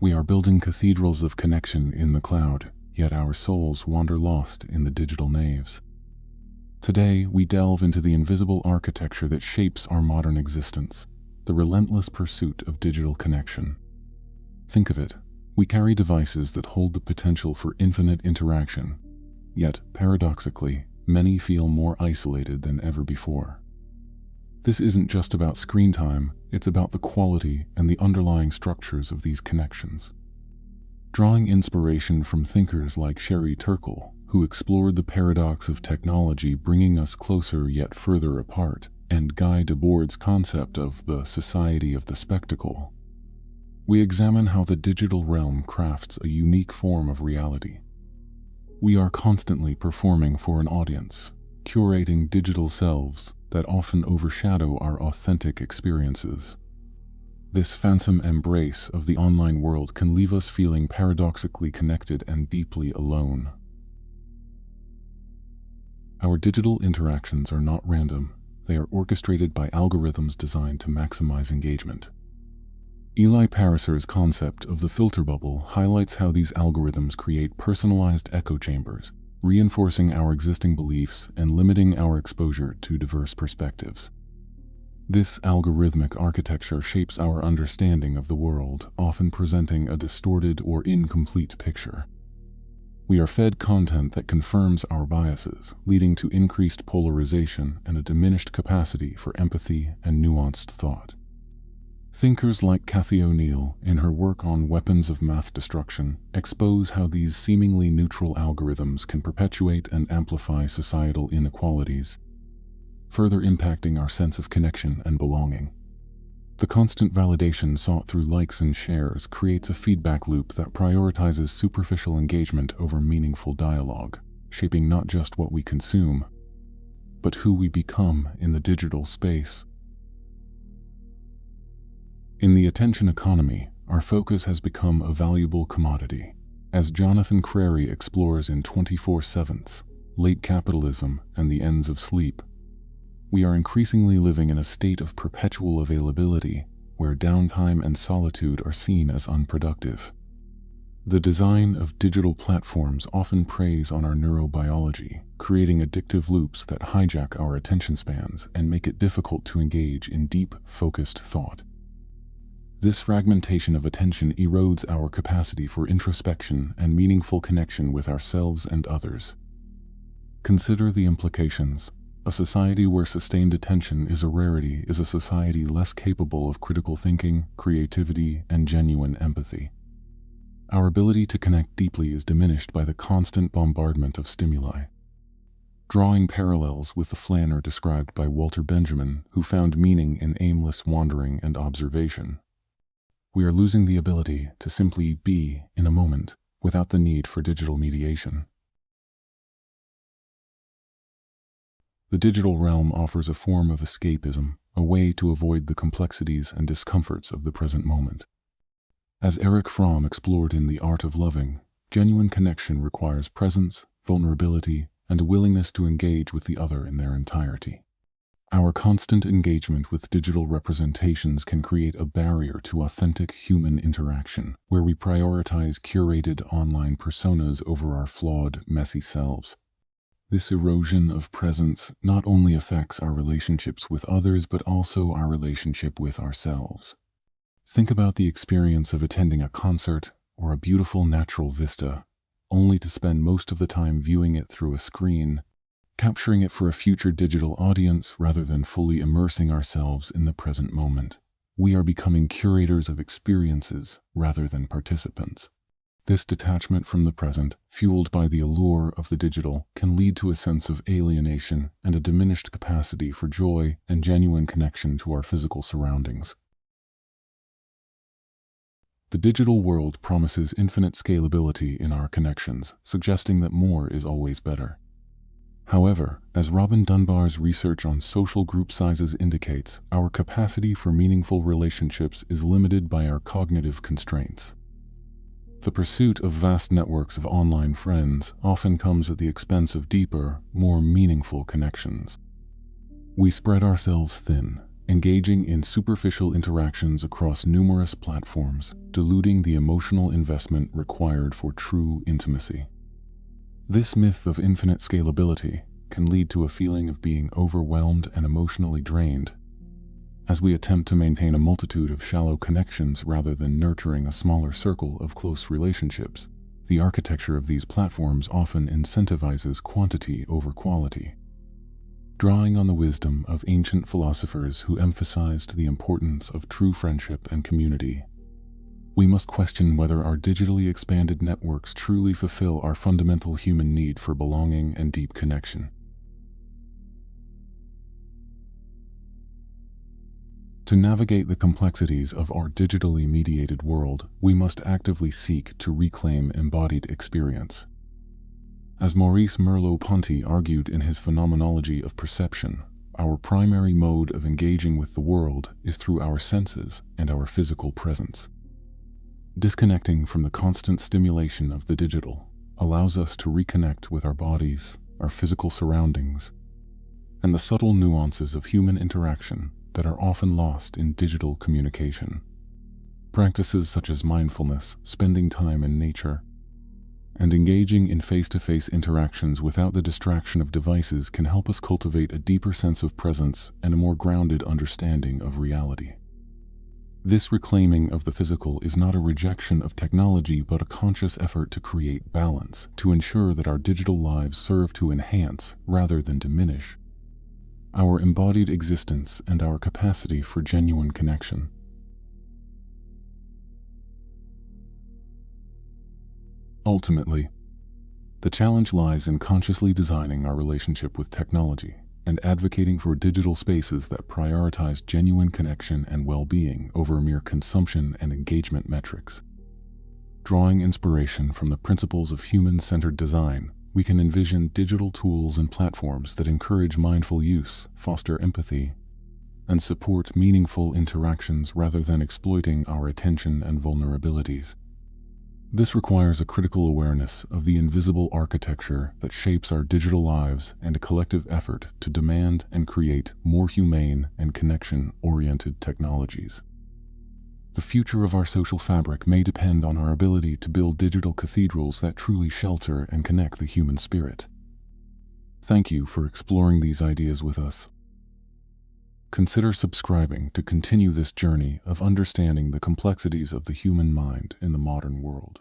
We are building cathedrals of connection in the cloud, yet our souls wander lost in the digital naves. Today, we delve into the invisible architecture that shapes our modern existence, the relentless pursuit of digital connection. Think of it. We carry devices that hold the potential for infinite interaction, yet, paradoxically, many feel more isolated than ever before. This isn't just about screen time, it's about the quality and the underlying structures of these connections. Drawing inspiration from thinkers like Sherry Turkle, who explored the paradox of technology bringing us closer yet further apart, and Guy Debord's concept of the society of the spectacle, we examine how the digital realm crafts a unique form of reality. We are constantly performing for an audience, curating digital selves that often overshadow our authentic experiences. This phantom embrace of the online world can leave us feeling paradoxically connected and deeply alone. Our digital interactions are not random, they are orchestrated by algorithms designed to maximize engagement. Eli Pariser's concept of the filter bubble highlights how these algorithms create personalized echo chambers, reinforcing our existing beliefs and limiting our exposure to diverse perspectives. This algorithmic architecture shapes our understanding of the world, often presenting a distorted or incomplete picture. We are fed content that confirms our biases, leading to increased polarization and a diminished capacity for empathy and nuanced thought. Thinkers like Cathy O'Neill, in her work on weapons of mass destruction, expose how these seemingly neutral algorithms can perpetuate and amplify societal inequalities, further impacting our sense of connection and belonging. The constant validation sought through likes and shares creates a feedback loop that prioritizes superficial engagement over meaningful dialogue, shaping not just what we consume, but who we become in the digital space. In the attention economy, our focus has become a valuable commodity. As Jonathan Crary explores in 24/7, Late Capitalism and the Ends of Sleep, we are increasingly living in a state of perpetual availability, where downtime and solitude are seen as unproductive. The design of digital platforms often preys on our neurobiology, creating addictive loops that hijack our attention spans and make it difficult to engage in deep, focused thought. This fragmentation of attention erodes our capacity for introspection and meaningful connection with ourselves and others. Consider the implications. A society where sustained attention is a rarity is a society less capable of critical thinking, creativity, and genuine empathy. Our ability to connect deeply is diminished by the constant bombardment of stimuli. Drawing parallels with the flaneur described by Walter Benjamin, who found meaning in aimless wandering and observation, we are losing the ability to simply be in a moment without the need for digital mediation. The digital realm offers a form of escapism, a way to avoid the complexities and discomforts of the present moment. As Erich Fromm explored in The Art of Loving, genuine connection requires presence, vulnerability, and a willingness to engage with the other in their entirety. Our constant engagement with digital representations can create a barrier to authentic human interaction, where we prioritize curated online personas over our flawed, messy selves. This erosion of presence not only affects our relationships with others, but also our relationship with ourselves. Think about the experience of attending a concert or a beautiful natural vista, only to spend most of the time viewing it through a screen, capturing it for a future digital audience rather than fully immersing ourselves in the present moment. We are becoming curators of experiences rather than participants. This detachment from the present, fueled by the allure of the digital, can lead to a sense of alienation and a diminished capacity for joy and genuine connection to our physical surroundings. The digital world promises infinite scalability in our connections, suggesting that more is always better. However, as Robin Dunbar's research on social group sizes indicates, our capacity for meaningful relationships is limited by our cognitive constraints. The pursuit of vast networks of online friends often comes at the expense of deeper, more meaningful connections. We spread ourselves thin, engaging in superficial interactions across numerous platforms, diluting the emotional investment required for true intimacy. This myth of infinite scalability can lead to a feeling of being overwhelmed and emotionally drained, as we attempt to maintain a multitude of shallow connections rather than nurturing a smaller circle of close relationships. The architecture of these platforms often incentivizes quantity over quality. Drawing on the wisdom of ancient philosophers who emphasized the importance of true friendship and community, we must question whether our digitally expanded networks truly fulfill our fundamental human need for belonging and deep connection. To navigate the complexities of our digitally mediated world, we must actively seek to reclaim embodied experience. As Maurice Merleau-Ponty argued in his Phenomenology of Perception, our primary mode of engaging with the world is through our senses and our physical presence. Disconnecting from the constant stimulation of the digital allows us to reconnect with our bodies, our physical surroundings, and the subtle nuances of human interaction that are often lost in digital communication. Practices such as mindfulness, spending time in nature, and engaging in face-to-face interactions without the distraction of devices can help us cultivate a deeper sense of presence and a more grounded understanding of reality. This reclaiming of the physical is not a rejection of technology but a conscious effort to create balance, to ensure that our digital lives serve to enhance rather than diminish our embodied existence and our capacity for genuine connection. Ultimately, the challenge lies in consciously designing our relationship with technology and advocating for digital spaces that prioritize genuine connection and well-being over mere consumption and engagement metrics. Drawing inspiration from the principles of human-centered design, we can envision digital tools and platforms that encourage mindful use, foster empathy, and support meaningful interactions rather than exploiting our attention and vulnerabilities. This requires a critical awareness of the invisible architecture that shapes our digital lives and a collective effort to demand and create more humane and connection-oriented technologies. The future of our social fabric may depend on our ability to build digital cathedrals that truly shelter and connect the human spirit. Thank you for exploring these ideas with us. Consider subscribing to continue this journey of understanding the complexities of the human mind in the modern world.